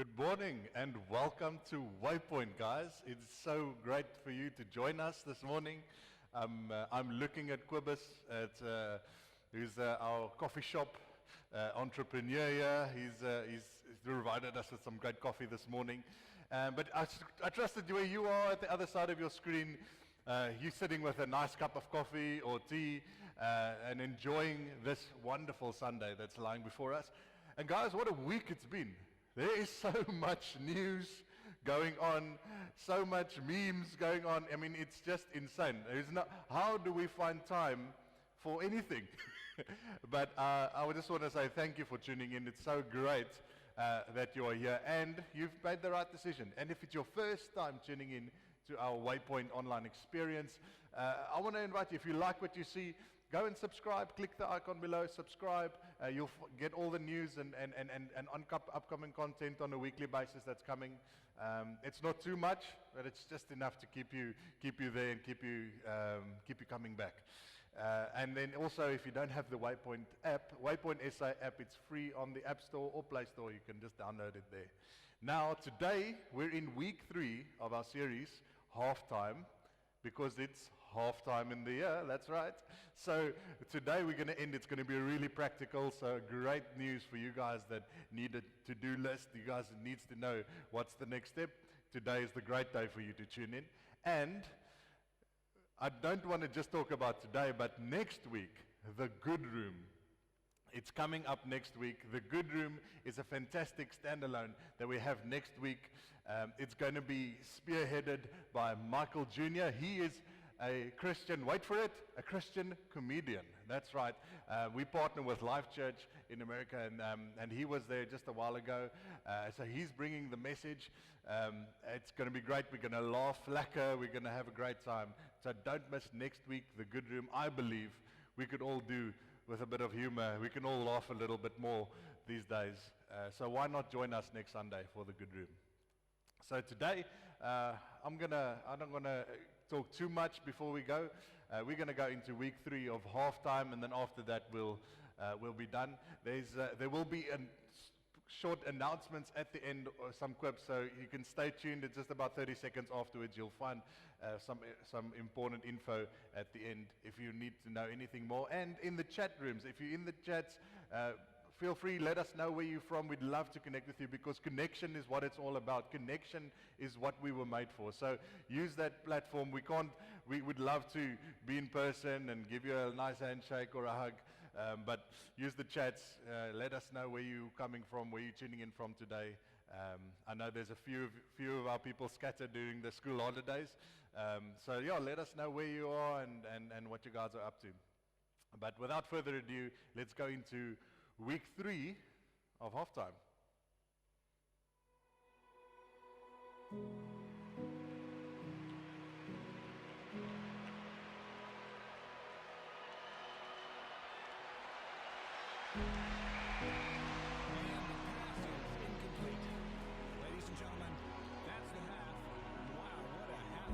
Good morning and welcome to Waypoint, guys. It's so great for you to join us this morning. I'm looking at Quibus, who's our coffee shop entrepreneur here. He's provided us with some great coffee this morning. But I trust that where you are at the other side of your screen, you're sitting with a nice cup of coffee or tea and enjoying this wonderful Sunday that's lying before us. And guys, what a week it's been. There is so much news going on, so much memes going on. I mean, it's just insane. How do we find time for anything? But I would just want to say thank you for tuning in. It's so great that you are here and you've made the right decision. And if it's your first time tuning in to our Waypoint online experience, I want to invite you, if you like what you see, go and subscribe. Click the icon below, subscribe. You'll get all the news and upcoming content on a weekly basis that's coming. It's not too much, but it's just enough to keep you there and keep you coming back. And then also, if you don't have the Waypoint app, Waypoint SA app, it's free on the App Store or Play Store. You can just download it there. Now, today, we're in week 3 of our series, Halftime, because it's halftime in the year, that's right. So today we're going to end, it's going to be really practical, so great news for you guys that need a to-do list, you guys that needs to know what's the next step. Today is the great day for you to tune in. And I don't want to just talk about today, but next week, the Good Room. It's coming up next week. The Good Room is a fantastic standalone that we have next week. It's going to be spearheaded by Michael Jr. He is a Christian, wait for it, a Christian comedian. That's right. We partner with Life Church in America, and he was there just a while ago. So he's bringing the message. It's going to be great. We're going to laugh, lacquer. We're going to have a great time. So don't miss next week, the Good Room. I believe we could all do with a bit of humor. We can all laugh a little bit more these days. So why not join us next Sunday for the Good Room? So today, I don't want to talk too much before we go. We're going to go into week 3 of halftime, and then after that we'll be done. There will be short announcements at the end, or some quips, so you can stay tuned. It's just about 30 seconds afterwards. You'll find some important info at the end if you need to know anything more. And in the chat rooms, if you're in the chats, feel free, let us know where you're from. We'd love to connect with you because connection is what it's all about. Connection is what we were made for. So use that platform. We would love to be in person and give you a nice handshake or a hug, but use the chats. Let us know where you're coming from, where you're tuning in from today. I know there's a few of our people scattered during the school holidays. So yeah, let us know where you are and what you guys are up to. But without further ado, let's go into week 3 of halftime.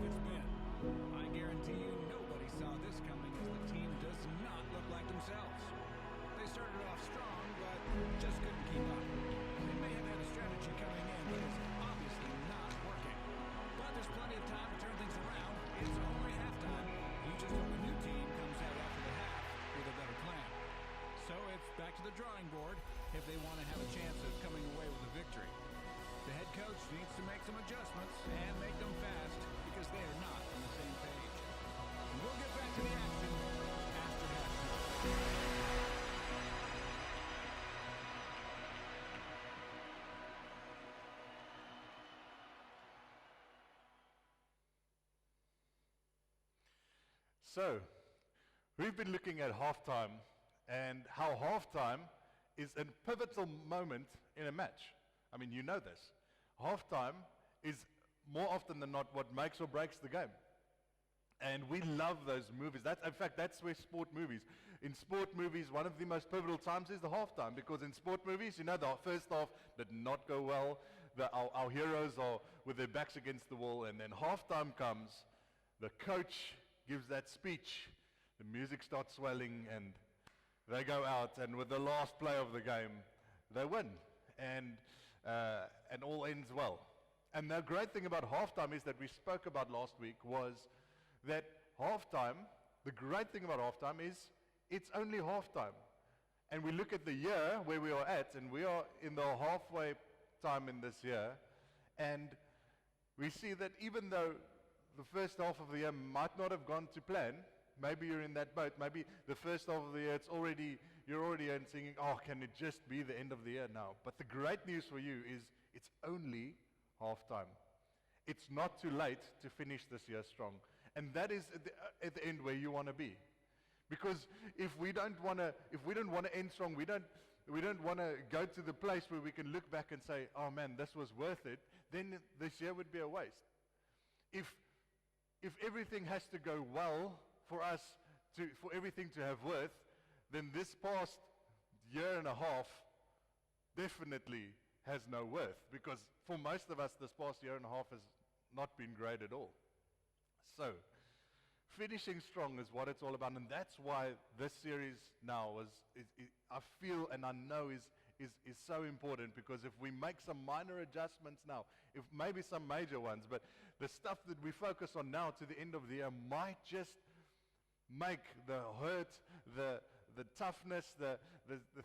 It's been. I guarantee you nobody saw this coming as the team does not look like themselves. They started off strong, but just couldn't keep up. They may have had a strategy coming in, but it's obviously not working. But there's plenty of time to turn things around. It's only halftime. You just hope a new team comes out after the half with a better plan. So it's back to the drawing board if they want to have a chance of coming away with a victory. The head coach needs to make some adjustments and make them fast because they are not on the same page. And we'll get back to the action after halftime. So, we've been looking at halftime and how halftime is a pivotal moment in a match. I mean, you know this. Halftime is more often than not what makes or breaks the game. And we love those movies. In fact, that's where sport movies. In sport movies, one of the most pivotal times is the halftime, because in sport movies, you know, the first half did not go well. Our heroes are with their backs against the wall, and then halftime comes, the coach gives that speech, the music starts swelling, and they go out, and with the last play of the game, they win. And and all ends well. And the great thing about halftime is that we spoke about last week was that halftime, the great thing about halftime is it's only halftime. And we look at the year where we are at, and we are in the halfway time in this year, and we see that even though the first half of the year might not have gone to plan, maybe you're in that boat, maybe the first half of the year you're already thinking, oh, can it just be the end of the year now? But the great news for you is it's only halftime. It's not too late to finish this year strong. And that is at the end where you want to be. Because if we don't want to end strong, we don't want to go to the place where we can look back and say, oh man, this was worth it, then this year would be a waste. If everything has to go well for us, for everything to have worth, then this past year and a half definitely has no worth. Because for most of us, this past year and a half has not been great at all. So, finishing strong is what it's all about, and that's why this series now I feel and I know is so important, because if we make some minor adjustments now, if maybe some major ones, but the stuff that we focus on now to the end of the year might just make the hurt, the toughness, the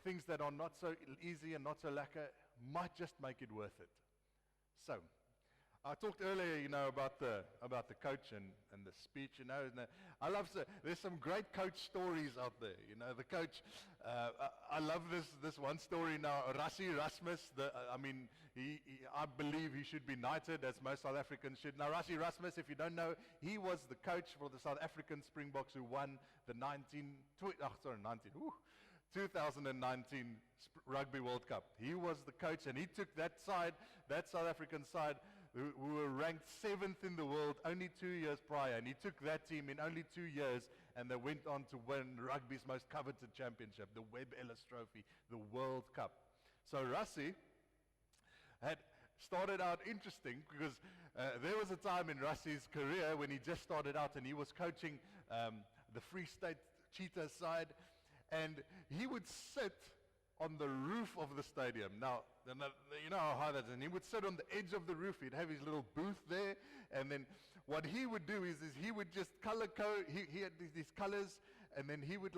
things that are not so easy and not so lacquer, might just make it worth it. So, I talked earlier, about the coach and the speech, and I love, there's some great coach stories out there, the coach, I love this one story now, Rassie Rasmus, I believe he should be knighted, as most South Africans should. Now, Rassie Rasmus, if you don't know, he was the coach for the South African Springboks who won the 2019 Rugby World Cup. He was the coach, and he took that South African side, who were ranked 7th in the world only 2 years prior, and he took that team in only 2 years, and they went on to win rugby's most coveted championship, the Webb Ellis Trophy, the World Cup. So Rassie had started out interesting, because there was a time in Rassie's career when he just started out, and he was coaching the Free State Cheetahs side, and he would sit on the roof of the stadium. Now, you know how high that is. And he would sit on the edge of the roof. He'd have his little booth there. And then what he would do is he would just color code. He had these colors. And then he would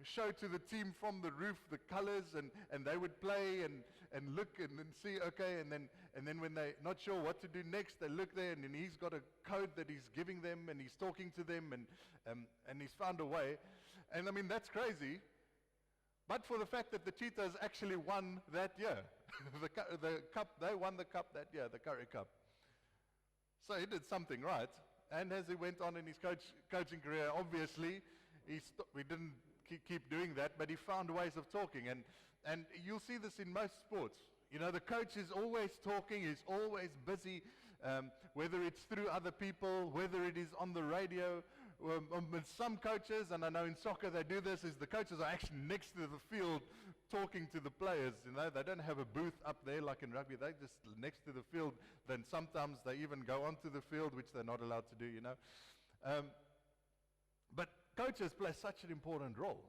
show to the team from the roof the colors. And they would play and look and then see, okay. And then when they're not sure what to do next, they look there. And then he's got a code that he's giving them. And he's talking to them. And he's found a way. And that's crazy. But for the fact that the Cheetahs actually won that year, the cup, they won the cup that year, the Currie Cup. So he did something right. And as he went on in his coaching career, obviously, we didn't keep doing that, but he found ways of talking. And you'll see this in most sports. The coach is always talking, he's always busy, whether it's through other people, whether it is on the radio. With some coaches, and I know in soccer they do this, is the coaches are actually next to the field talking to the players. They don't have a booth up there like in rugby. They're just next to the field. Then sometimes they even go onto the field, which they're not allowed to do, But coaches play such an important role.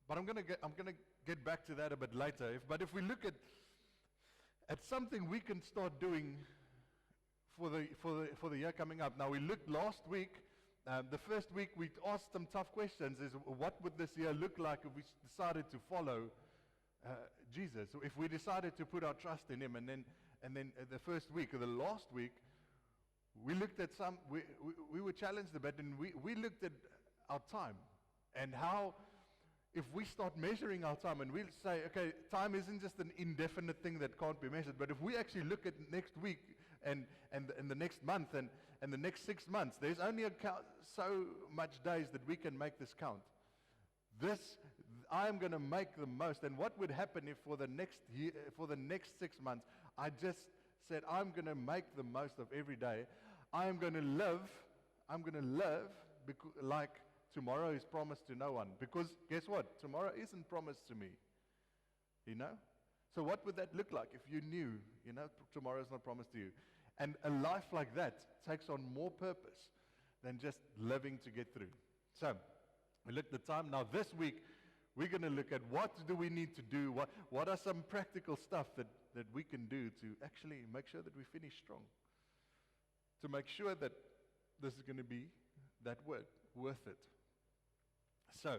But I'm going to get back to that a bit later. But if we look at something we can start doing for the year coming up. Now, we looked last week. The first week we asked some tough questions, is what would this year look like if we decided to follow Jesus? If we decided to put our trust in him, and then the first week or the last week, we looked at we were challenged a bit, and we looked at our time and how, if we start measuring our time and we'll say, okay, time isn't just an indefinite thing that can't be measured, but if we actually look at next week and the next month and the next 6 months, there's only so much days that we can make this count. I am going to make the most. And what would happen if for the next year, for the next 6 months, I just said, I'm going to make the most of every day. I'm going to live like tomorrow is promised to no one. Because guess what? Tomorrow isn't promised to me. So what would that look like if you knew, tomorrow is not promised to you? And a life like that takes on more purpose than just living to get through. So, we looked at time. Now this week, we're going to look at what do we need to do, what are some practical stuff that we can do to actually make sure that we finish strong, to make sure that this is going to be that worth it. So,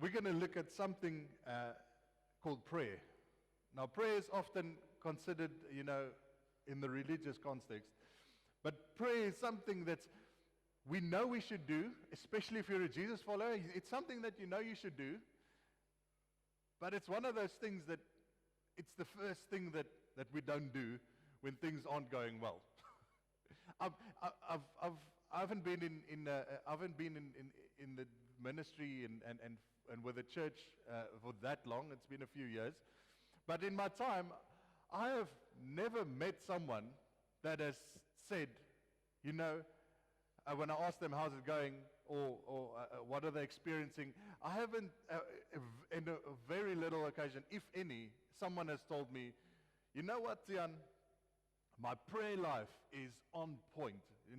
we're going to look at something called prayer. Now, prayer is often considered, in the religious context, but prayer is something that we know we should do, especially if you're a Jesus follower. It's something that you know you should do, but it's one of those things that it's the first thing that we don't do when things aren't going well. I haven't been in the ministry and with the church for that long. It's been a few years, but in my time, I have never met someone that has said, when I ask them how's it going or what are they experiencing, I haven't, in a very little occasion, if any, someone has told me, you know what, Tiaan, my prayer life is on point.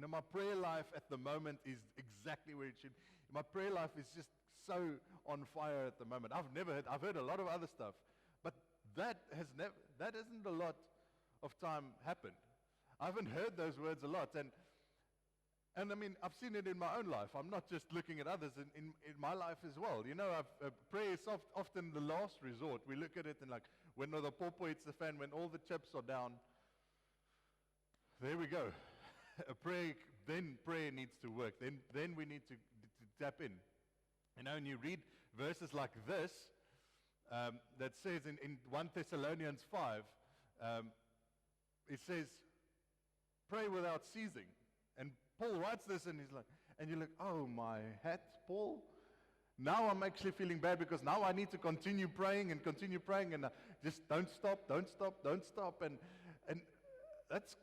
My prayer life at the moment is exactly where it should. My prayer life is just so on fire at the moment. I've heard a lot of other stuff, but that hasn't a lot of time happened. I haven't heard those words a lot, and I mean, I've seen it in my own life. I'm not just looking at others, in my life as well. Prayer is often the last resort. We look at it and like, when the popo hits the fan, when all the chips are down, there we go. Prayer needs to work. Then we need to tap in. And you read verses like this, that says in 1 Thessalonians 5, it says, pray without ceasing. And Paul writes this and he's like, and you're like, oh my hat, Paul. Now I'm actually feeling bad because now I need to continue praying and just don't stop. And that's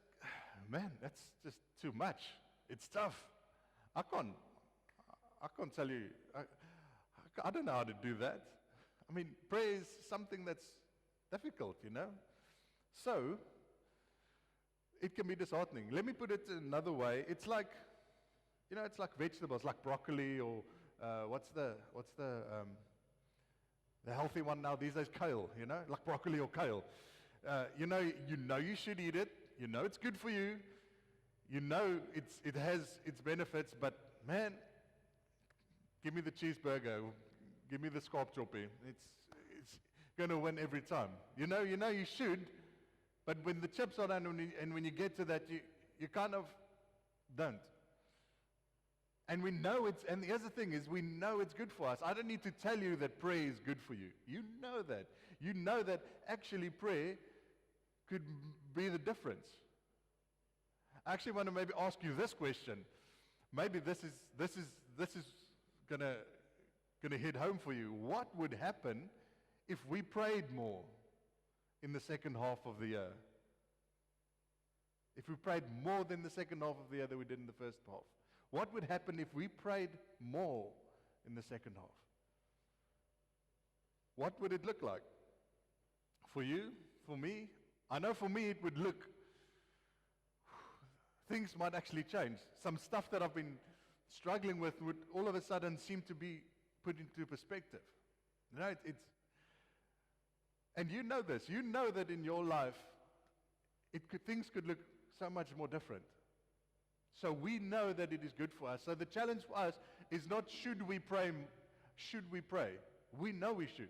just too much. It's tough. I can't tell you, I don't know how to do that. I mean, prayer is something that's difficult, So, it can be disheartening. Let me put it another way. It's like, it's like vegetables, like broccoli or what's the healthy one now these days? Kale, like broccoli or kale. You should eat it. It's good for you. It has its benefits, but man, give me the cheeseburger. Give me the scorpchoppy. It's going to win every time. You should, but when the chips are done and when you get to that, you kind of don't. And we know and the other thing is we know it's good for us. I don't need to tell you that prayer is good for you. You know that. You know that actually prayer could be the difference. I actually want to maybe ask you this question. Maybe this is gonna hit home for you. What would happen if we prayed more in the second half of the year? If we prayed more than the second half of the year than we did in the first half? What would happen if we prayed more in the second half? What would it look like? For you? For me? I know for me it would look, things might actually change. Some stuff that I've been struggling with would all of a sudden seem to be put into perspective. And you know this. You know that in your life, things could look so much more different. So we know that it is good for us. So the challenge for us is not should we pray. We know we should.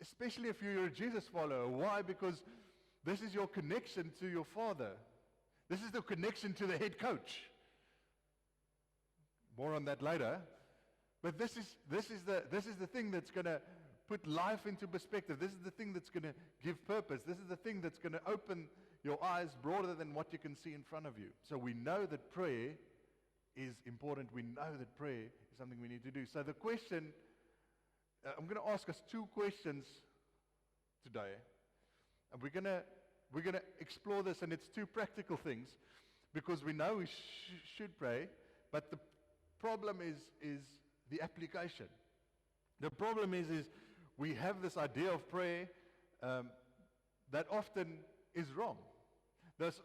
Especially if you're a Jesus follower. Why? Because this is your connection to your Father. This is the connection to the head coach. More on that later. But this is the thing that's going to put life into perspective. This is the thing that's going to give purpose. This is the thing that's going to open your eyes broader than what you can see in front of you. So we know that prayer is important. We know that prayer is something we need to do. So the question, I'm going to ask us two questions today. And we're going to explore this, and it's two practical things, because we know we should pray, but the problem is the application. The problem is we have this idea of prayer that often is wrong.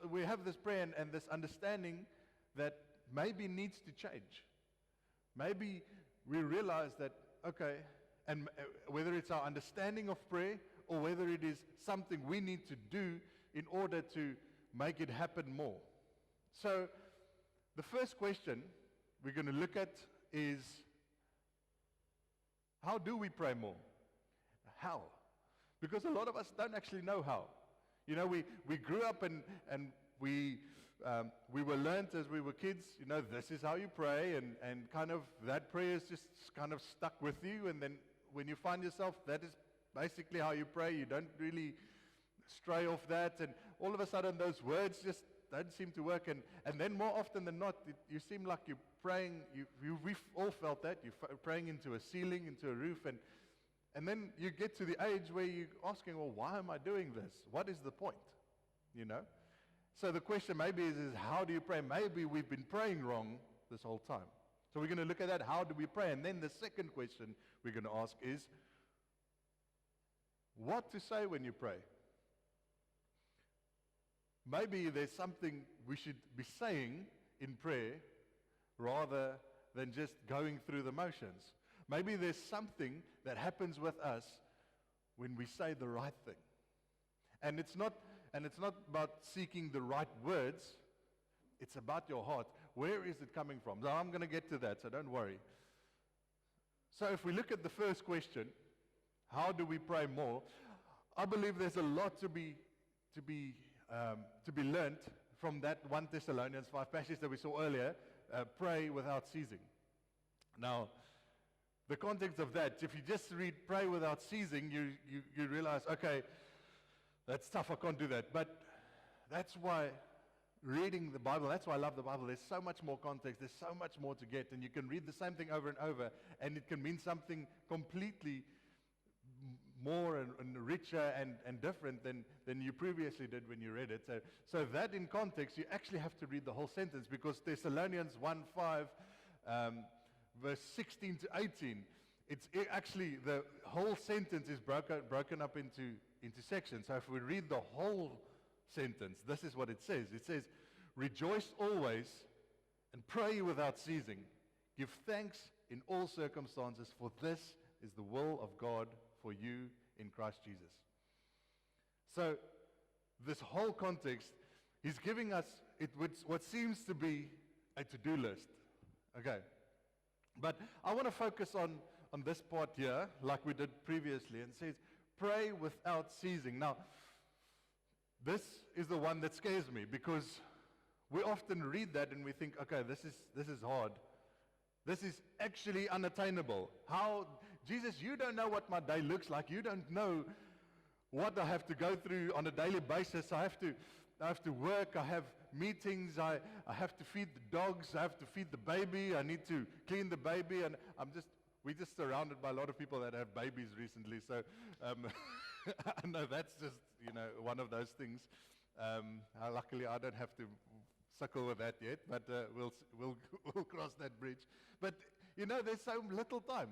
We have this prayer and this understanding that maybe needs to change. Maybe we realize that, okay, and whether it's our understanding of prayer or whether it is something we need to do in order to make it happen more. So the first question we're going to look at is, how do we pray more? How? Because a lot of us don't actually know how. You know, we grew up and we were learnt as we were kids, you know, this is how you pray, and kind of that prayer is just kind of stuck with you, and then when you find yourself, that is basically how you pray. You don't really stray off that, and all of a sudden those words just don't seem to work, and then more often than not, you seem like you're praying, we've all felt that, you're praying into a ceiling, into a roof, and then you get to the age where you're asking, well, why am I doing this? What is the point? You know? So the question maybe is how do you pray? Maybe we've been praying wrong this whole time. So we're going to look at that, how do we pray? And then the second question we're going to ask is, what to say when you pray? Maybe there's something we should be saying in prayer rather than just going through the motions. Maybe there's something that happens with us when we say the right thing. And it's not about seeking the right words. It's about your heart. Where is it coming from? So I'm going to get to that, so don't worry. So if we look at the first question, how do we pray more? I believe there's a lot to be learnt from that 1 Thessalonians 5 passage that we saw earlier, pray without ceasing. Now, the context of that, if you just read pray without ceasing, you realize, okay, that's tough, I can't do that. But that's why reading the Bible, that's why I love the Bible, there's so much more context, there's so much more to get, and you can read the same thing over and over, and it can mean something completely more and richer and different than you previously did when you read it. So that in context, you actually have to read the whole sentence, because Thessalonians 1:5, verse 16 to 18, actually the whole sentence is broken up into sections. So if we read the whole sentence, this is what it says. It says, rejoice always and pray without ceasing. Give thanks in all circumstances, for this is the will of God for you in Christ Jesus. So this whole context, he's giving us what seems to be a to-do list. Okay. But I want to focus on this part here, like we did previously, and it says, pray without ceasing. Now, this is the one that scares me, because we often read that and we think, okay, this is hard. This is actually unattainable. How, Jesus, you don't know what my day looks like. You don't know what I have to go through on a daily basis. I have to work. I have meetings. I have to feed the dogs. I have to feed the baby. I need to clean the baby. And we're just surrounded by a lot of people that have babies recently. So I know that's just, one of those things. Luckily, I don't have to suckle with that yet, but we'll cross that bridge. But, there's so little time.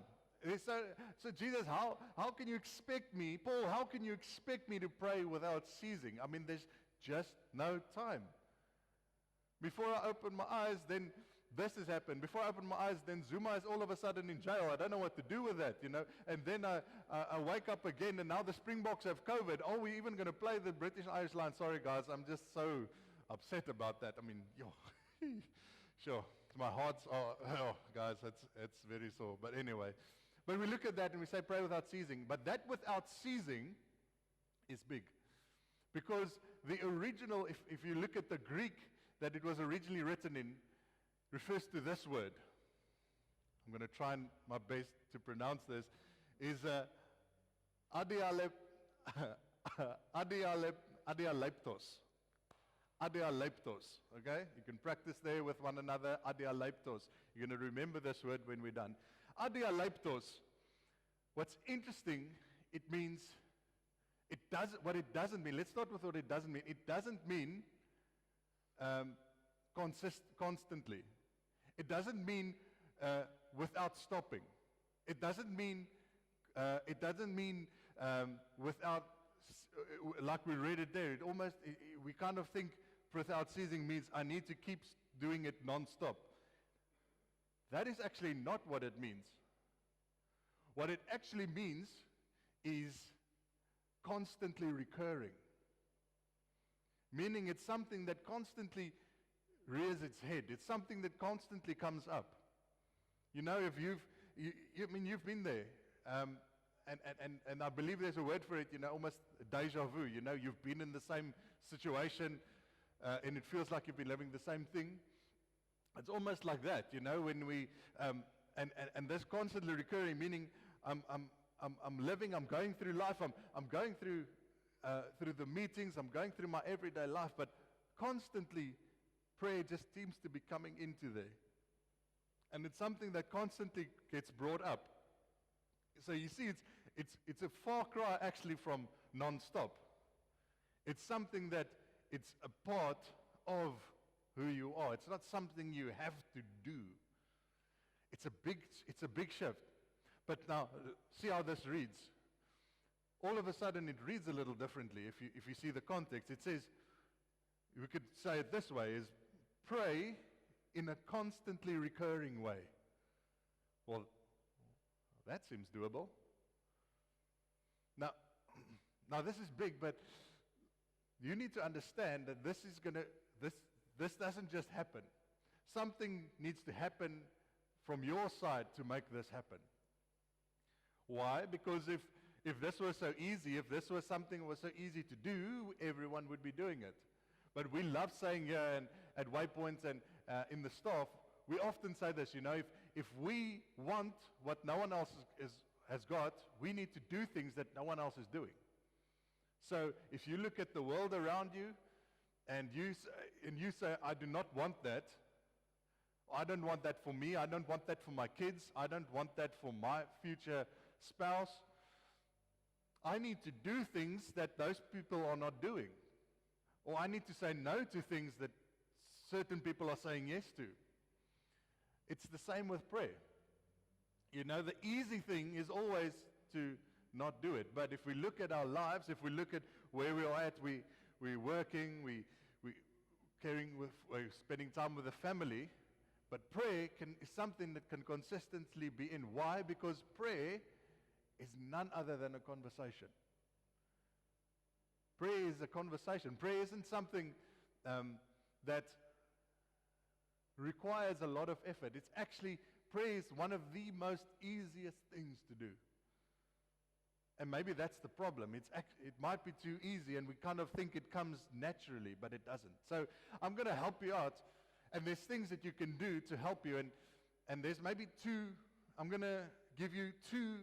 So Jesus, how can you expect me, Paul, how can you expect me to pray without ceasing? I mean, there's just no time. Before I open my eyes, then this has happened. Before I open my eyes, then Zuma is all of a sudden in jail. I don't know what to do with that, And then I wake up again, and now the Springboks have COVID. Are we even going to play the British-Irish line? Sorry, guys, I'm just so upset about that. I mean, sure. My hearts are, guys, it's very sore. But anyway, but we look at that and we say pray without ceasing. But that without ceasing is big. Because the original, if you look at the Greek that it was originally written in, refers to this word. I'm going to try my best to pronounce this. Is adialeptos. Adialeptos, okay? You can practice there with one another. Adialeptos. You're going to remember this word when we're done. Adialeptos. What's interesting, it means, what it doesn't mean. Let's start with what it doesn't mean. It doesn't mean constantly. It doesn't mean without stopping. It doesn't mean without, like we read it there. We kind of think without ceasing means I need to keep doing it non-stop. That is actually not what it means. What it actually means is constantly recurring. Meaning it's something that constantly rears its head. It's something that constantly comes up. You know, if you've been there. And I believe there's a word for it, almost deja vu. You've been in the same situation, and it feels like you've been living the same thing. It's almost like that, when we, and this constantly recurring, meaning I'm living, I'm going through life, I'm going through the meetings, I'm going through my everyday life, but constantly prayer just seems to be coming into there. And it's something that constantly gets brought up. So you see, it's a far cry actually from non-stop. It's something that it's a part of who you are. It's not something you have to do. It's a big shift. But now, see how this reads. All of a sudden, it reads a little differently. If you see the context, it says, we could say it this way, is pray in a constantly recurring way. Well, that seems doable. Now this is big, but you need to understand that this doesn't just happen. Something needs to happen from your side to make this happen. Why? Because if this was so easy, if this was something that was so easy to do, everyone would be doing it. But we love saying here at Waypoint and in the staff, we often say this, if we want what no one else has got, we need to do things that no one else is doing. So if you look at the world around you and you say, I do not want that, I don't want that for me, I don't want that for my kids, I don't want that for my future spouse, I need to do things that those people are not doing. Or I need to say no to things that certain people are saying yes to. It's the same with prayer. The easy thing is always to not do it. But if we look at our lives, if we look at where we are at, we're working, we're spending time with the family. But prayer is something that can consistently be in. Why? Because prayer is none other than a conversation. Prayer is a conversation. Prayer isn't something that requires a lot of effort. It's actually, prayer is one of the most easiest things to do. And maybe that's the problem. It might be too easy, and we kind of think it comes naturally, but it doesn't. So I'm going to help you out, and there's things that you can do to help you, and there's maybe two. I'm going to give you two.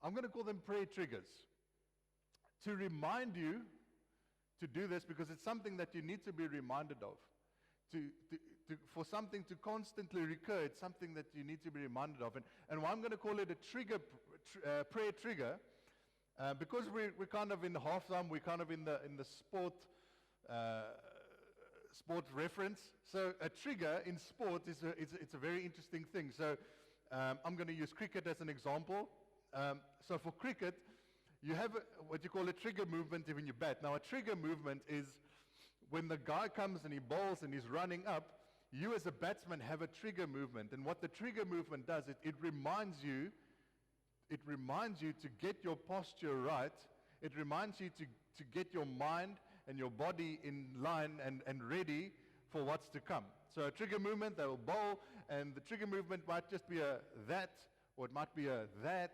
I'm going to call them prayer triggers to remind you to do this, because it's something that you need to be reminded of. For something to constantly recur, it's something that you need to be reminded of. And I'm going to call it a prayer trigger, because we're kind of in the halftime, we're kind of in the sport reference. So a trigger in sport it's a very interesting thing. So I'm going to use cricket as an example. So for cricket, you have what you call a trigger movement when you bat. Now a trigger movement is when the guy comes and he bowls and he's running up, you as a batsman have a trigger movement. And what the trigger movement does, it reminds you to get your posture right. It reminds you to get your mind and your body in line and ready for what's to come. So a trigger movement, they will bowl, and the trigger movement might just be a that, or it might be a that,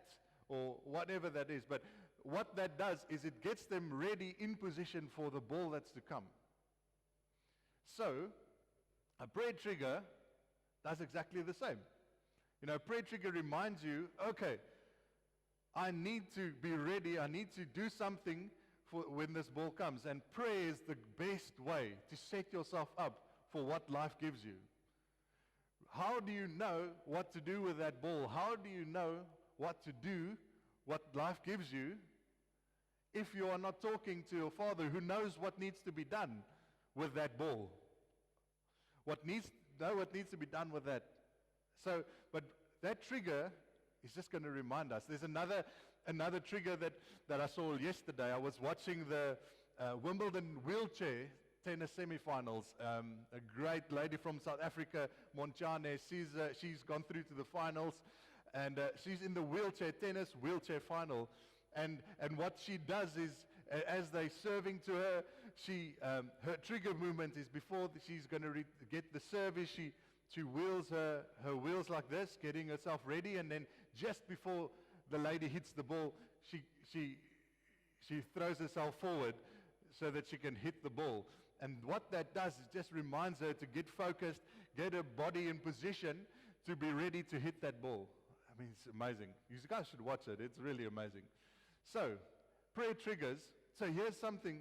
or whatever that is. But what that does is it gets them ready in position for the ball that's to come. So, a prayer trigger does exactly the same. A prayer trigger reminds you, okay, I need to be ready, I need to do something for when this ball comes. And prayer is the best way to set yourself up for what life gives you. How do you know what to do with that ball? How do you know what to do, what life gives you, if you are not talking to your Father who knows what needs to be done with that ball? What needs to be done with that. So, but that trigger is just going to remind us. There's another trigger that I saw yesterday. I was watching the Wimbledon wheelchair tennis semifinals. A great lady from South Africa, Montjane, she's gone through to the finals, and she's in the wheelchair final. And what she does is, as they're serving to her, her trigger movement is before she's going to get the service, she wheels her wheels like this, getting herself ready, and then just before the lady hits the ball, she throws herself forward so that she can hit the ball. And what that does is just reminds her to get focused, get her body in position to be ready to hit that ball. I mean, it's amazing. You guys should watch it. It's really amazing. So, prayer triggers. So here's something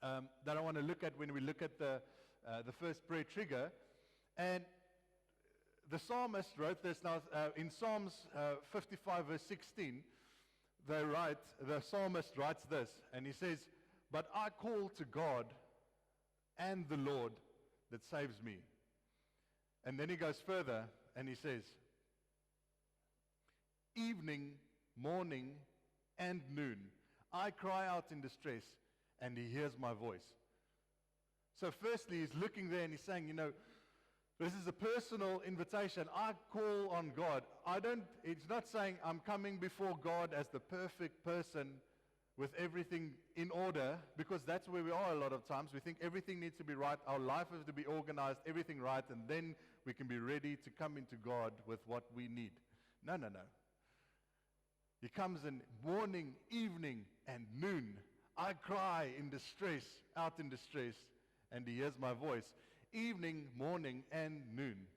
that I want to look at when we look at the first prayer trigger. And the psalmist wrote this now in Psalms 55 verse 16. The psalmist writes this, and he says, "But I call to God and the Lord that saves me." And then he goes further and he says, "Evening, morning, and noon, I cry out in distress, and he hears my voice." So firstly, he's looking there and he's saying, this is a personal invitation. I call on God. It's not saying I'm coming before God as the perfect person with everything in order, because that's where we are a lot of times. We think everything needs to be right. Our life has to be organized, everything right, and then we can be ready to come into God with what we need. No. He comes in morning, evening, and noon. I cry in distress, out in distress, and he hears my voice. Evening, morning, and noon.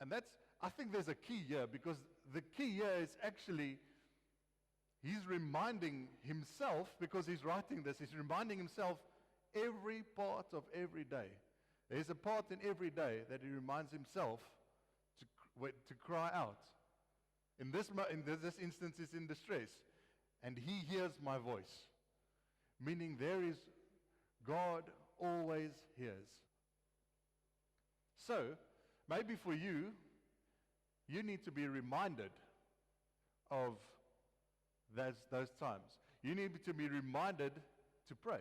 And I think there's a key here, because the key here is actually, he's reminding himself, because he's writing this, he's reminding himself every part of every day. There's a part in every day that he reminds himself to cry out. In this instance, he's in distress, and he hears my voice. Meaning God always hears. So, maybe for you need to be reminded of those times. You need to be reminded to pray.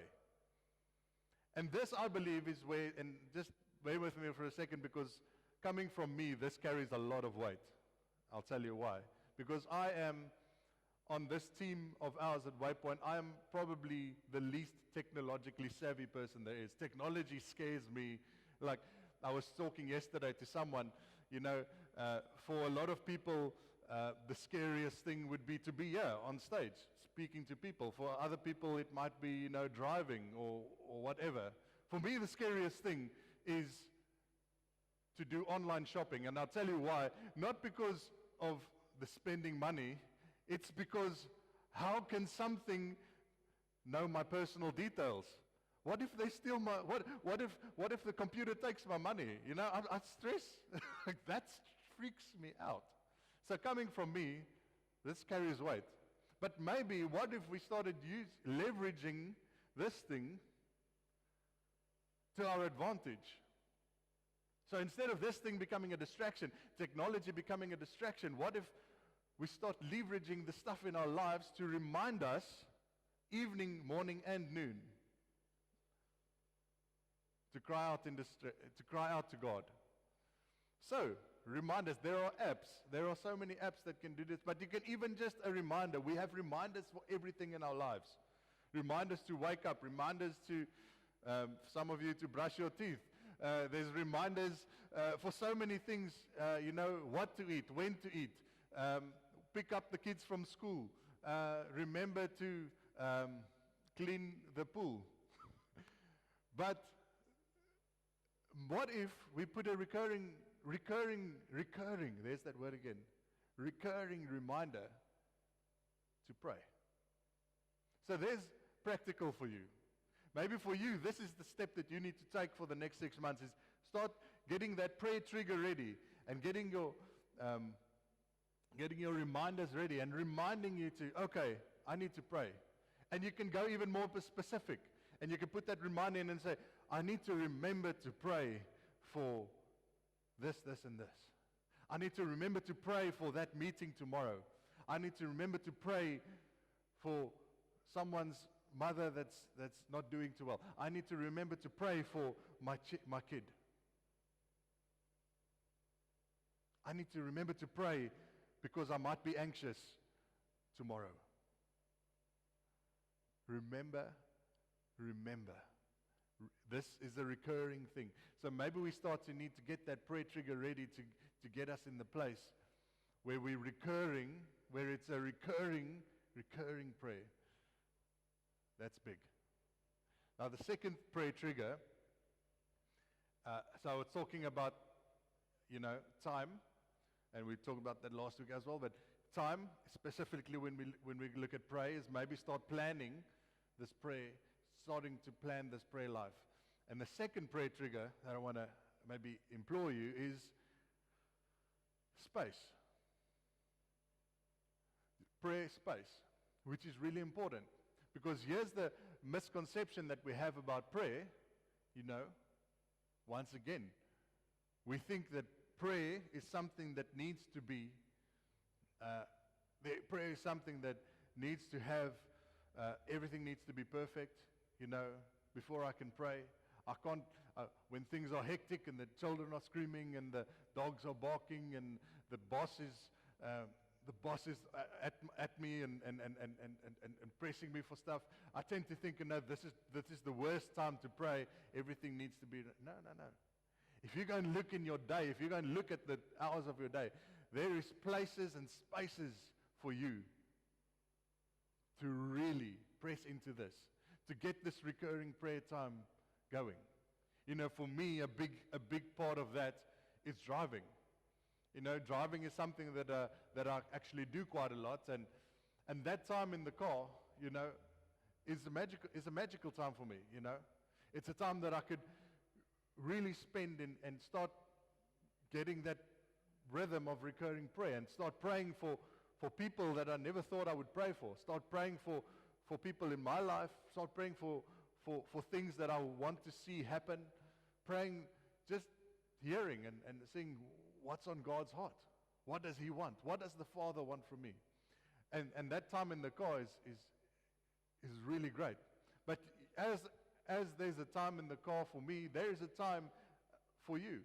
And this, I believe, is where, and just bear with me for a second, because coming from me, this carries a lot of weight. I'll tell you why. Because I am, on this team of ours at Waypoint, I am probably the least technologically savvy person there is. Technology scares me. Like, I was talking yesterday to someone, for a lot of people, the scariest thing would be to be here on stage, speaking to people. For other people, it might be, driving or whatever. For me, the scariest thing is to do online shopping. And I'll tell you why. Not because of the spending money. It's because how can something know my personal details? What if they steal my, what if the computer takes my money? I stress. That freaks me out. So coming from me, this carries weight. But maybe what if we started leveraging this thing to our advantage? So instead of this thing becoming a distraction, technology becoming a distraction, what if we start leveraging the stuff in our lives to remind us evening, morning, and noon to cry out to God. So, reminders, there are apps. There are so many apps that can do this, but you can even just a reminder. We have reminders for everything in our lives. Reminders to wake up, reminders to, some of you, to brush your teeth. There's reminders for so many things, what to eat, when to eat, pick up the kids from school, remember to clean the pool. But what if we put a recurring, there's that word again, recurring reminder to pray? So there's practical for you. Maybe for you, this is the step that you need to take for the next 6 months, is start getting that prayer trigger ready and getting your reminders ready and reminding you to, okay, I need to pray. And you can go even more specific. And you can put that reminder in and say, I need to remember to pray for this, and this. I need to remember to pray for that meeting tomorrow. I need to remember to pray for someone's mother that's not doing too well. I need to remember to pray for my kid. I need to remember to pray because I might be anxious tomorrow. remember, remember. This is a recurring thing. So maybe we start to need to get that prayer trigger ready to get us in the place where we're recurring, where it's a recurring prayer. That's big. Now the second prayer trigger, so I was talking about, time, and we talked about that last week as well, but time, specifically when we look at prayer, is maybe start planning this prayer, starting to plan this prayer life. And the second prayer trigger that I want to maybe implore you is space. Prayer space, which is really important. Because here's the misconception that we have about prayer, once again. We think that prayer is something that needs to be, prayer is something that needs to have, everything needs to be perfect, before I can pray. I can't, when things are hectic and the children are screaming and the dogs are barking and the boss is at me and pressing me for stuff, I tend to think, this is the worst time to pray. Everything needs to be, no. If you go and look in your day, if you go and look at the hours of your day, there is places and spaces for you to really press into this, to get this recurring prayer time going. For me, a big part of that is driving. Driving is something that I actually do quite a lot, and that time in the car, is a magical time for me. It's a time that I could really spend and start getting that rhythm of recurring prayer and start praying for people that I never thought I would pray for. Start praying for people in my life. Start praying for things that I want to see happen. Praying, just hearing and seeing what's on God's heart. What does He want? What does the Father want from me? And that time in the car is really great. But as there's a time in the car for me, there is a time for you.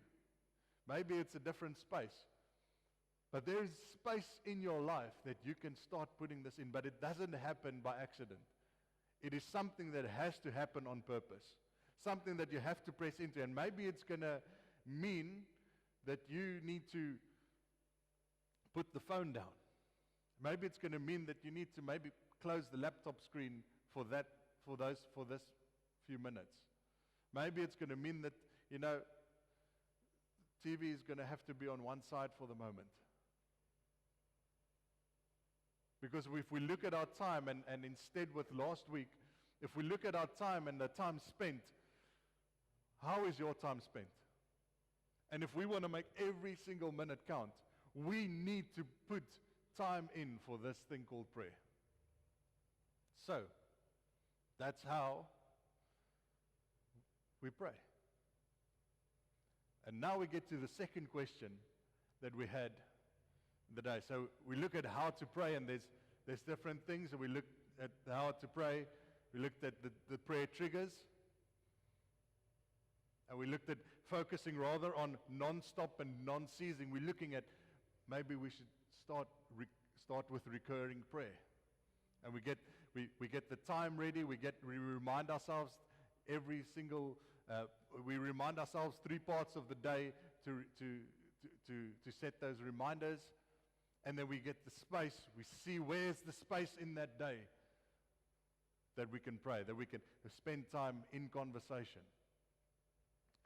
Maybe it's a different space. But there is space in your life that you can start putting this in, but it doesn't happen by accident. It is something that has to happen on purpose. Something that you have to press into. And maybe it's going to mean that you need to put the phone down. Maybe it's going to mean that you need to maybe close the laptop screen for this few minutes. Maybe it's going to mean that, TV is going to have to be on one side for the moment. Because if we look at our time, and instead with last week, if we look at our time and the time spent, how is your time spent? And if we want to make every single minute count, we need to put time in for this thing called prayer. So, that's how we pray. And now we get to the second question that we had the day. So we look at how to pray, and there's different things. And we looked at how to pray. We looked at the prayer triggers. And we looked at focusing rather on non-stop and non-ceasing. We're looking at maybe we should start with recurring prayer. And we get the time ready. We remind ourselves every single. We remind ourselves 3 parts of the day to set those reminders. And then we get the space. We see where's the space in that day that we can pray, that we can spend time in conversation.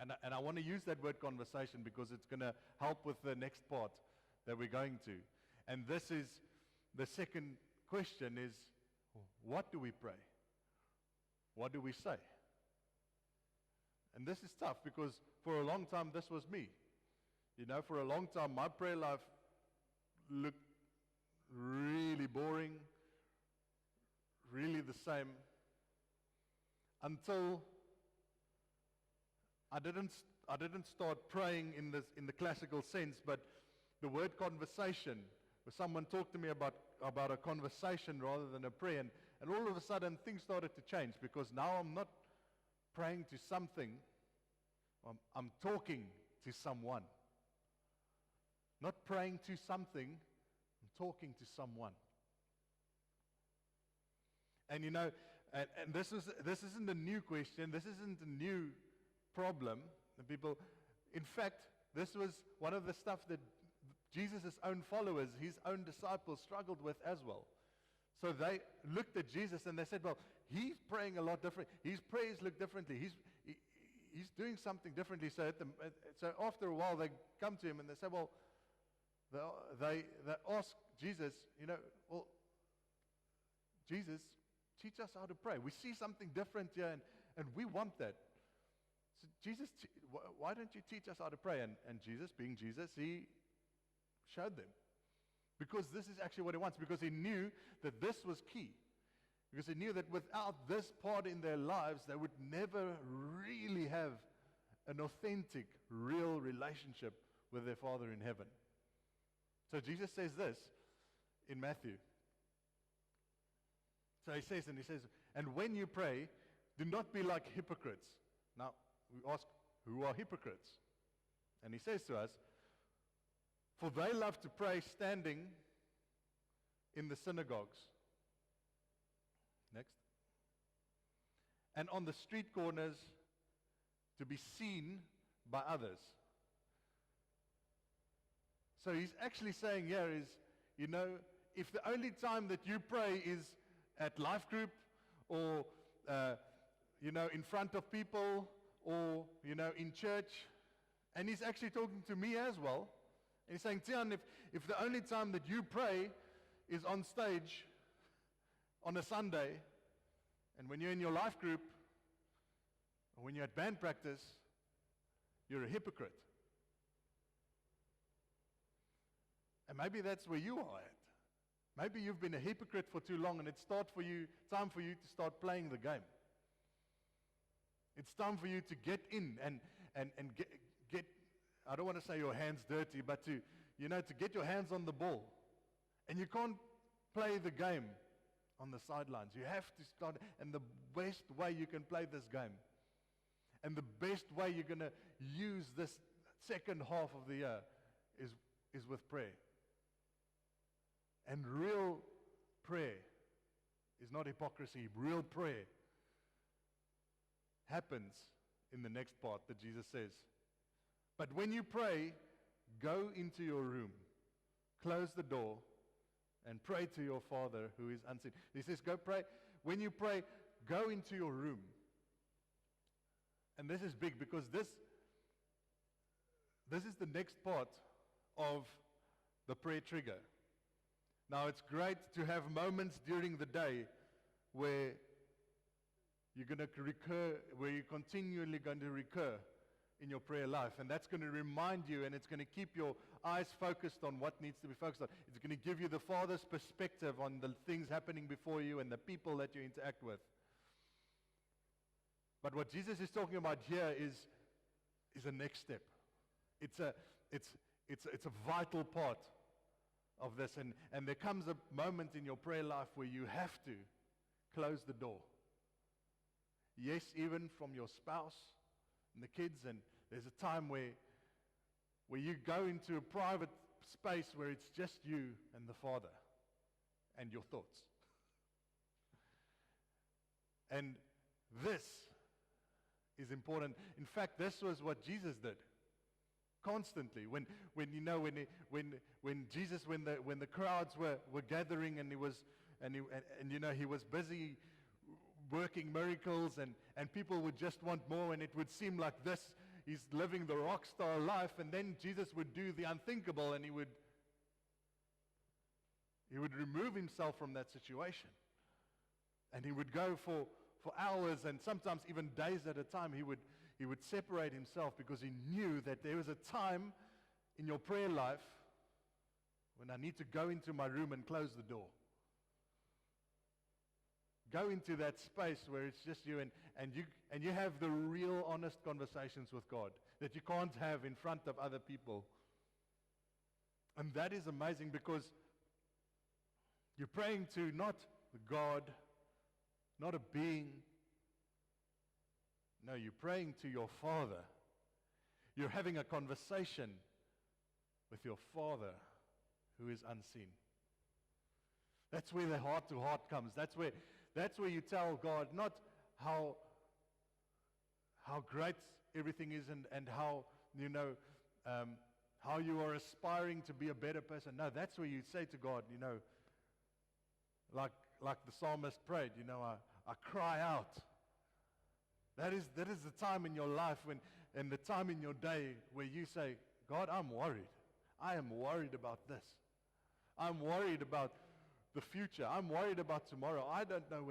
And I want to use that word conversation because it's going to help with the next part that we're going to. And this is, the second question is, what do we pray? What do we say? And this is tough because for a long time this was me. For a long time my prayer life looked really boring, really the same, until I didn't start praying in the classical sense, but the word conversation, where someone talked to me about a conversation rather than a prayer, and all of a sudden things started to change because now I'm not praying to something, I'm talking to someone. Not praying to something, I'm talking to someone. And And this isn't a new question. This isn't a new problem. The people, in fact, this was one of the stuff that Jesus' own followers, his own disciples, struggled with as well. So they looked at Jesus and they said, well, he's praying a lot different. His prayers look differently. He's doing something differently. So after a while, they come to him and they say, well, they ask Jesus, well, Jesus, teach us how to pray. We see something different here, and we want that. So Jesus, why don't you teach us how to pray? And Jesus, being Jesus, he showed them. Because this is actually what he wants. Because he knew that this was key. Because he knew that without this part in their lives, they would never really have an authentic, real relationship with their Father in heaven. So Jesus says this in Matthew. So he says, and when you pray, do not be like hypocrites. Now, we ask, who are hypocrites? And he says to us, for they love to pray standing in the synagogues. Next. And on the street corners to be seen by others. So he's actually saying here is, if the only time that you pray is at life group or, in front of people or, in church, and he's actually talking to me as well. And he's saying, Tiaan, if the only time that you pray is on stage on a Sunday, and when you're in your life group, or when you're at band practice, you're a hypocrite. And maybe that's where you are at. Maybe you've been a hypocrite for too long, and it's time for you to start playing the game. It's time for you to get in and get I don't want to say your hands dirty, but to get your hands on the ball. And you can't play the game on the sidelines. You have to start, and the best way you can play this game, and the best way you're going to use this second half of the year is with prayer. And real prayer is not hypocrisy. Real prayer happens in the next part that Jesus says. But when you pray, go into your room, close the door, and pray to your Father who is unseen. He says, go pray. When you pray, go into your room. And this is big because this is the next part of the prayer trigger. Now, it's great to have moments during the day where you're going to recur, where you're continually going to recur in your prayer life. And that's going to remind you, and it's going to keep your eyes focused on what needs to be focused on. It's going to give you the Father's perspective on the things happening before you and the people that you interact with. But what Jesus is talking about here is a next step. It's a vital part of this. And there comes a moment in your prayer life where you have to close the door. Yes, even from your spouse and the kids, and there's a time where you go into a private space where it's just you and the Father and your thoughts. And this is important. In fact, this was what Jesus did constantly. When the crowds were gathering, and he was busy working miracles, and people would just want more, and it would seem like this, he's living the rock star life, and then Jesus would do the unthinkable, and he would remove himself from that situation. And he would go for hours and sometimes even days at a time. He would separate himself because he knew that there was a time in your prayer life when I need to go into my room and close the door. Go into that space where it's just you and you have the real honest conversations with God that you can't have in front of other people. And that is amazing because you're praying to not God, not a being. No, you're praying to your Father. You're having a conversation with your Father who is unseen. That's where the heart-to-heart comes. That's That's where you tell God not how great everything is and how, how you are aspiring to be a better person. No, that's where you say to God, like the psalmist prayed, I cry out. That is the time in your life and the time in your day where you say, God, I'm worried. I am worried about this. I'm worried about the future. I'm worried about tomorrow. I don't know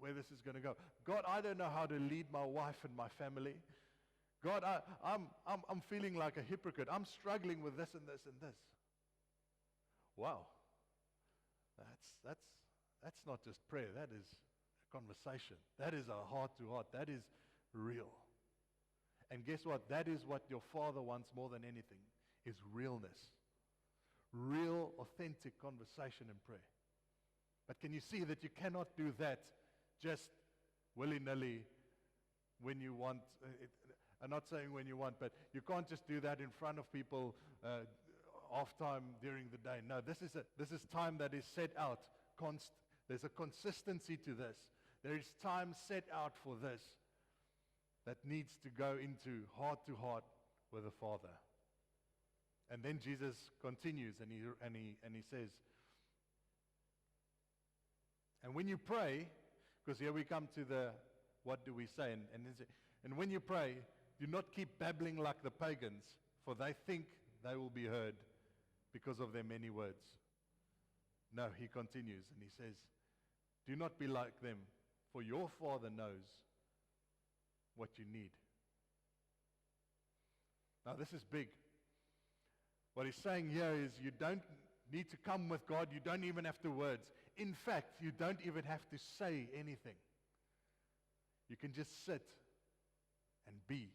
where this is going to go. God, I don't know how to lead my wife and my family. God, I'm feeling like a hypocrite. I'm struggling with this and this and this. Wow. That's not just prayer. That is a conversation. That is a heart-to-heart. That is real. And guess what? That is what your Father wants more than anything, is realness. Real, authentic conversation and prayer. But can you see that you cannot do that just willy-nilly when you want? I'm not saying when you want, but you can't just do that in front of people half time during the day. No, this is time that is set out. There's a consistency to this. There is time set out for this that needs to go into heart-to-heart with the Father. And then Jesus continues and he says, and when you pray, because here we come to the, what do we say? And when you pray, do not keep babbling like the pagans, for they think they will be heard because of their many words. No, he continues and he says, do not be like them, for your Father knows what you need. Now this is big. What he's saying here is you don't need to come with God. You don't even have to words. In fact, you don't even have to say anything. You can just sit and be.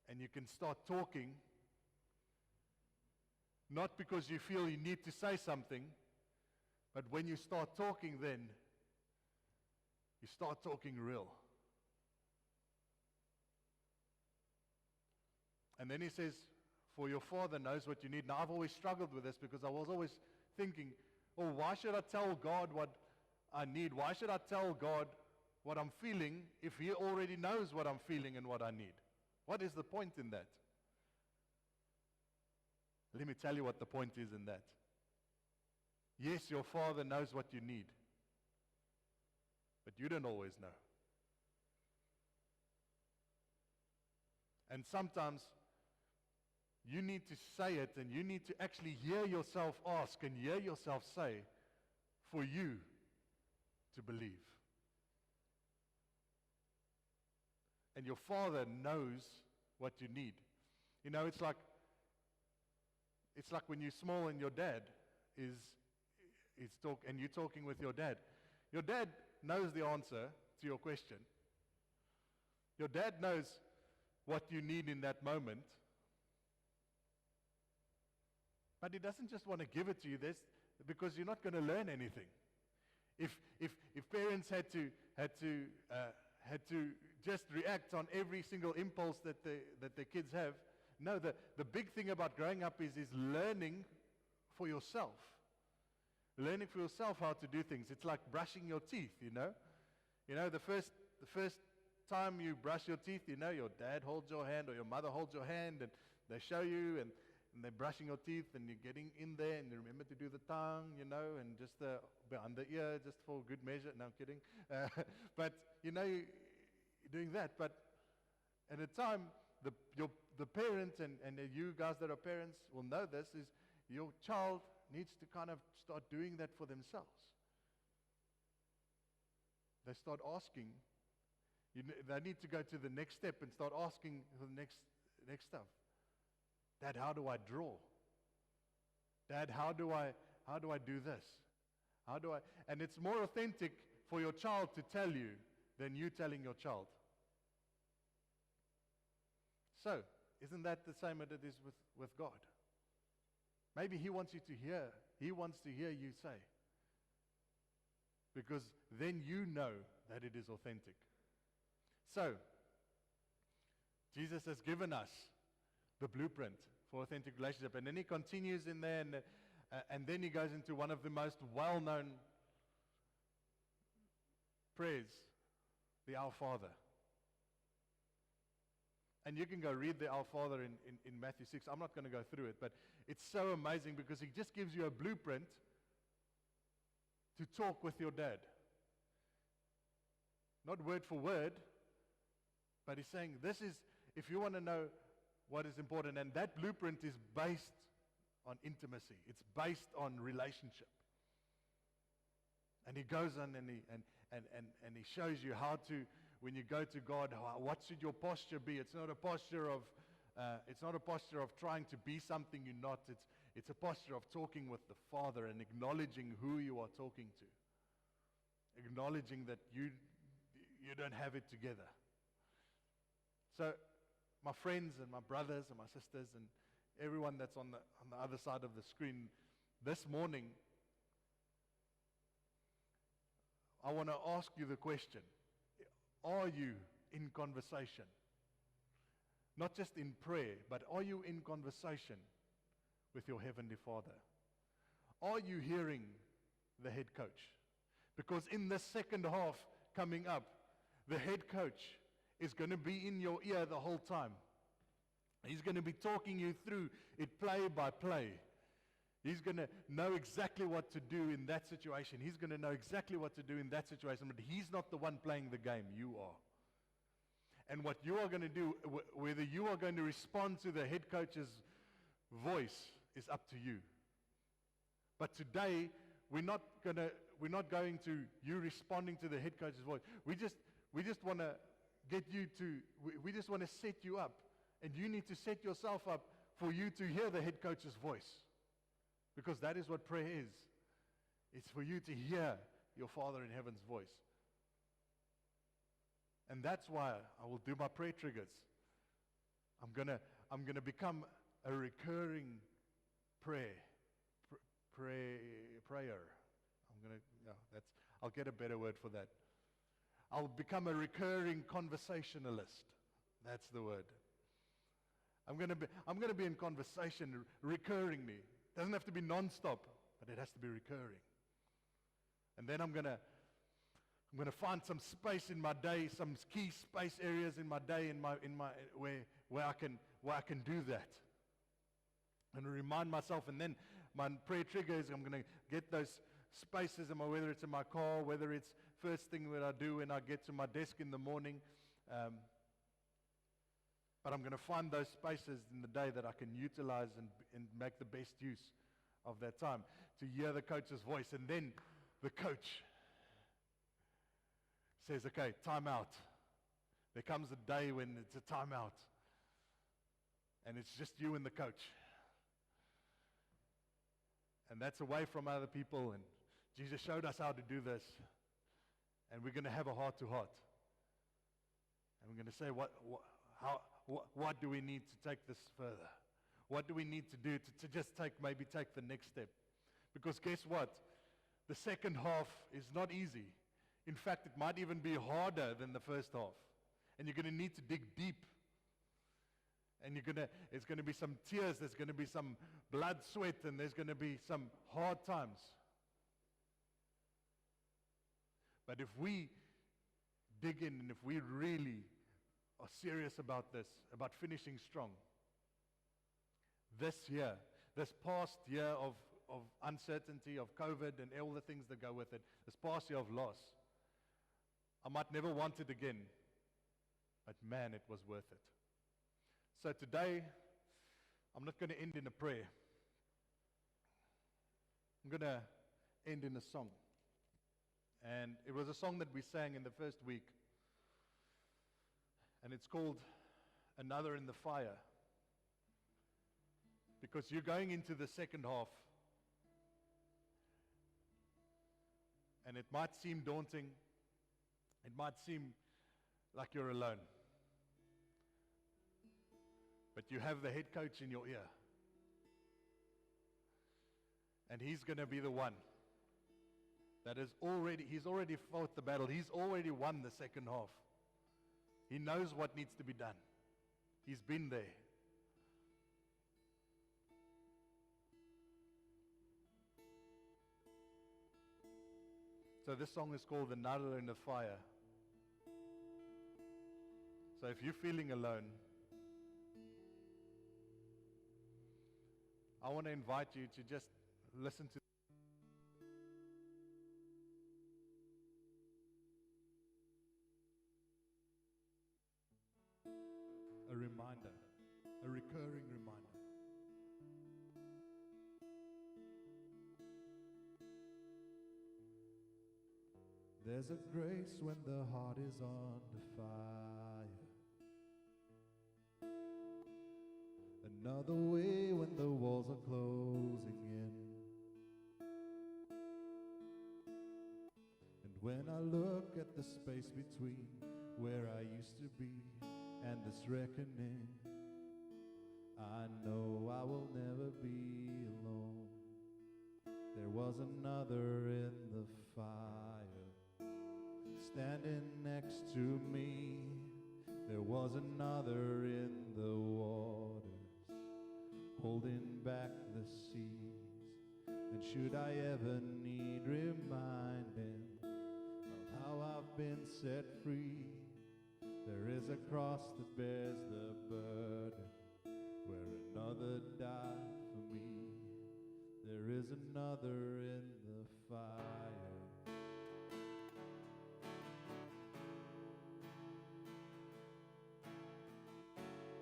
And you can start talking, not because you feel you need to say something, but when you start talking, then you start talking real. And then he says, for your Father knows what you need. Now, I've always struggled with this because I was always thinking, oh, why should I tell God what I need? Why should I tell God what I'm feeling if he already knows what I'm feeling and what I need? What is the point in that? Let me tell you what the point is in that. Yes, your Father knows what you need, but you don't always know. And sometimes you need to say it and you need to actually hear yourself ask and hear yourself say for you to believe. And your Father knows what you need. It's like when you're small and your dad is and you're talking with your dad. Your dad knows the answer to your question. Your dad knows what you need in that moment. But he doesn't just want to give it to you because you're not going to learn anything. If parents had to just react on every single impulse that their kids have, no, the big thing about growing up is learning for yourself. Learning for yourself how to do things. It's like brushing your teeth, the first time you brush your teeth, your dad holds your hand or your mother holds your hand and they show you and they're brushing your teeth and you're getting in there and you remember to do the tongue, and just behind the ear, just for good measure. No, I'm kidding. But, you're doing that. But at a time, the parents and you guys that are parents will know this, is your child needs to kind of start doing that for themselves. They start asking. They need to go to the next step and start asking for the next stuff. Dad, how do I draw? Dad, how do I do this? And it's more authentic for your child to tell you than you telling your child. So, isn't that the same as it is with God? Maybe he wants you to hear. He wants to hear you say. Because then you know that it is authentic. So, Jesus has given us the blueprint for authentic relationship. And then he continues in there, And then he goes into one of the most well-known prayers, the Our Father. And you can go read the Our Father in Matthew 6. I'm not going to go through it, but it's so amazing because he just gives you a blueprint to talk with your dad. Not word for word, but he's saying this is, if you want to know what is important, and that blueprint is based on intimacy. It's based on relationship. And he goes on and he shows you how to, when you go to God, what should your posture be? It's not a posture of trying to be something you're not. It's a posture of talking with the Father and acknowledging who you are talking to. Acknowledging that you don't have it together. So, my friends and my brothers and my sisters and everyone that's on the other side of the screen, this morning, I want to ask you the question, are you in conversation? Not just in prayer, but are you in conversation with your Heavenly Father? Are you hearing the head coach? Because in the second half coming up, the head coach is going to be in your ear the whole time. He's going to be talking you through it play by play. He's going to know exactly what to do in that situation. He's going to know exactly what to do in that situation, but he's not the one playing the game. You are. And what you are going to do, whether you are going to respond to the head coach's voice, is up to you. But today, we're not going to you responding to the head coach's voice. We just want to get you to, we just want to set you up. And you need to set yourself up for you to hear the head coach's voice. Because that is what prayer is. It's for you to hear your Father in heaven's voice. And that's why I will do my prayer triggers. I'm gonna become a recurring prayer. I'll get a better word for that. I'll become a recurring conversationalist. That's the word. I'm going to be in conversation recurringly. It doesn't have to be non-stop, but it has to be recurring. And then I'm going to find some space in my day, some key space areas in my day, where I can do that. And remind myself, and then my prayer triggers, I'm going to get those spaces, whether it's in my car, whether it's first thing that I do when I get to my desk in the morning. But I'm going to find those spaces in the day that I can utilize and make the best use of that time to hear the coach's voice. And then the coach says, okay, time out. There comes a day when it's a time out. And it's just you and the coach. And that's away from other people. And Jesus showed us how to do this. And we're going to have a heart-to-heart. And we're going to say, what do we need to take this further? What do we need to do to just maybe take the next step? Because guess what? The second half is not easy. In fact, it might even be harder than the first half. And you're going to need to dig deep. And it's going to be some tears, there's going to be some blood, sweat, and there's going to be some hard times. But if we dig in and if we really are serious about this, about finishing strong, this past year of uncertainty, of COVID and all the things that go with it, this past year of loss, I might never want it again, but man, it was worth it. So today, I'm not going to end in a prayer. I'm going to end in a song. And it was a song that we sang in the first week. And it's called Another in the Fire. Because you're going into the second half. And it might seem daunting. It might seem like you're alone. But you have the head coach in your ear. And he's going to be the one that he's already fought the battle. He's already won the second half. He knows what needs to be done. He's been there. So this song is called Another in the Fire. So if you're feeling alone, I want to invite you to just listen to a reminder, a recurring reminder. There's a grace when the heart is under fire. Another way when the walls are closing in. And when I look at the space between where I used to be and this reckoning, I know I will never be alone. There was another in the fire, standing next to me. There was another in the waters, holding back the seas. And should I ever need reminding of how I've been set free, there is a cross that bears the burden where another died for me. There is another in the fire.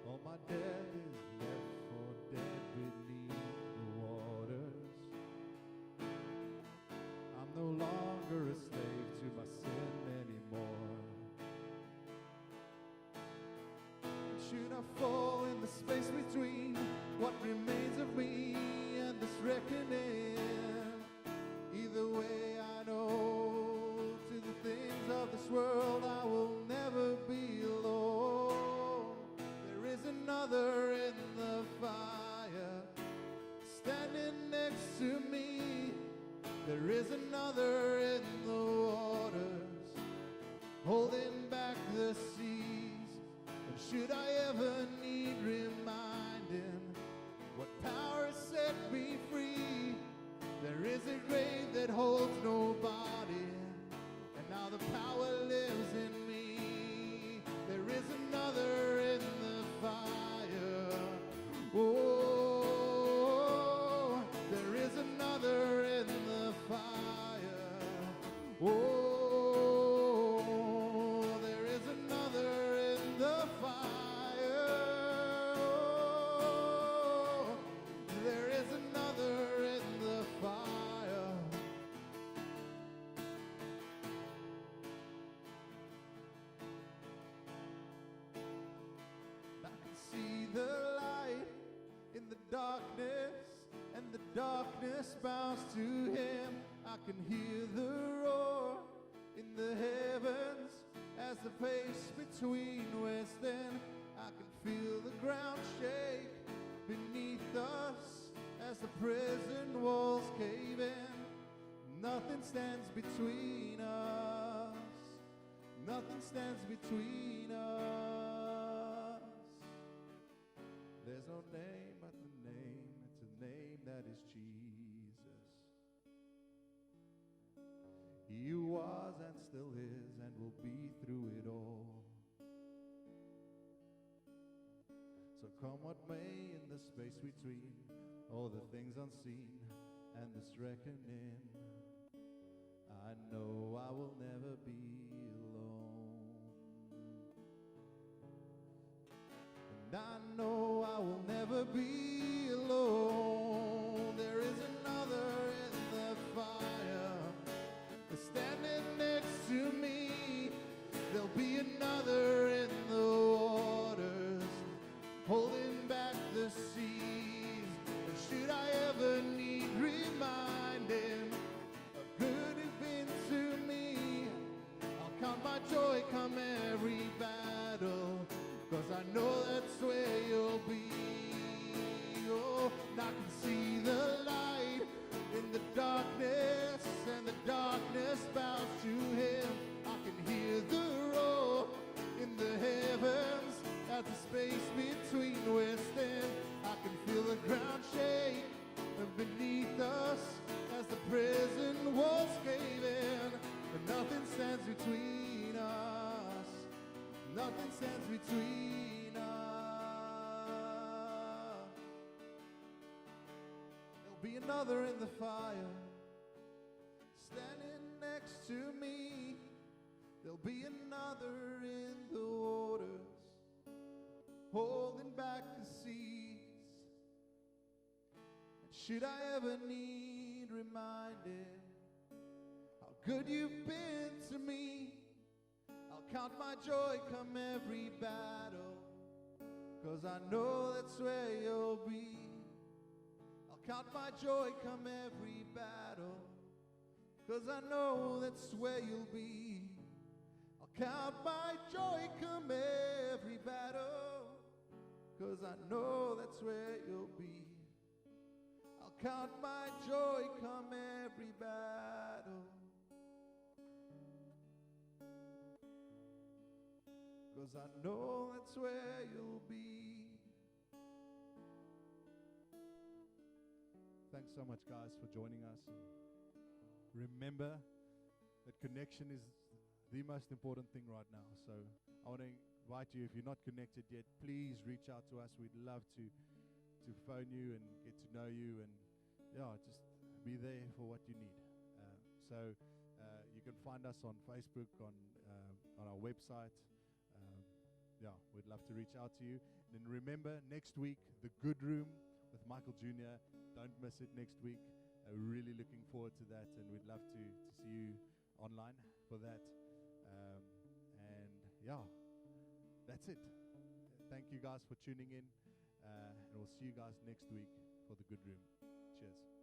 All my debt is left for dead beneath the waters. I'm no longer a slave to my sin anymore. And should I fall in the space between what remains of me and this reckoning, either way I know to the things of this world I will never be alone. There is another in the fire, standing next to me. There is another in the waters, holding back the seas. And should I ever need reminding what power has set me free, there is a grave that holds nobody, and now the power lives in me. There is another in the fire. Oh, there is another in the fire. Oh, there is another in the fire. Oh, there is another in the fire. I can see the light in the darkness, and the darkness bows to him. I can hear the roar in the heavens as the pace between west and I can feel the ground shake beneath us as the prison walls cave in. Nothing stands between us. Nothing stands between us. There's no name but the name. It's a name that is Jesus. He who was and still is and will be through it all. So come what may in the space between all the things unseen and this reckoning, I know I will never be alone. And I know I will never be alone. There is another in the fire, standing next to me. There'll be another in the waters, holding back the seas. And should I ever need reminding of good you've been to me, I'll count my joy come every battle, 'cause I know that's where you'll be. Oh, and I can see the light in the darkness, and the darkness bows to him. I can hear the roar in the heavens as the space between we stand. I can feel the ground shake beneath us as the prison walls cave in. Nothing stands between us. Nothing stands between us. There'll be another in the fire, standing next to me. There'll be another in the waters, holding back the seas. And should I ever need reminded how good you've been to me, I'll count my joy come every battle, 'cause I know that's where you'll be. I'll count my joy come every battle, 'cause I know that's where you'll be. I'll count my joy come every battle, 'cause I know that's where you'll be. I'll count my joy come every battle, 'cause I know that's where you'll be. Thanks so much, guys, for joining us. And remember that connection is the most important thing right now. So I want to invite you, if you're not connected yet, please reach out to us. We'd love to phone you and get to know you, and just be there for what you need. So you can find us on Facebook, on our website. We'd love to reach out to you. And then remember, next week, The Good Room with Michael Jr. Don't miss it next week. Really looking forward to that, and we'd love to see you online for that. That's it. Thank you guys for tuning in, and we'll see you guys next week for The Good Room. Cheers.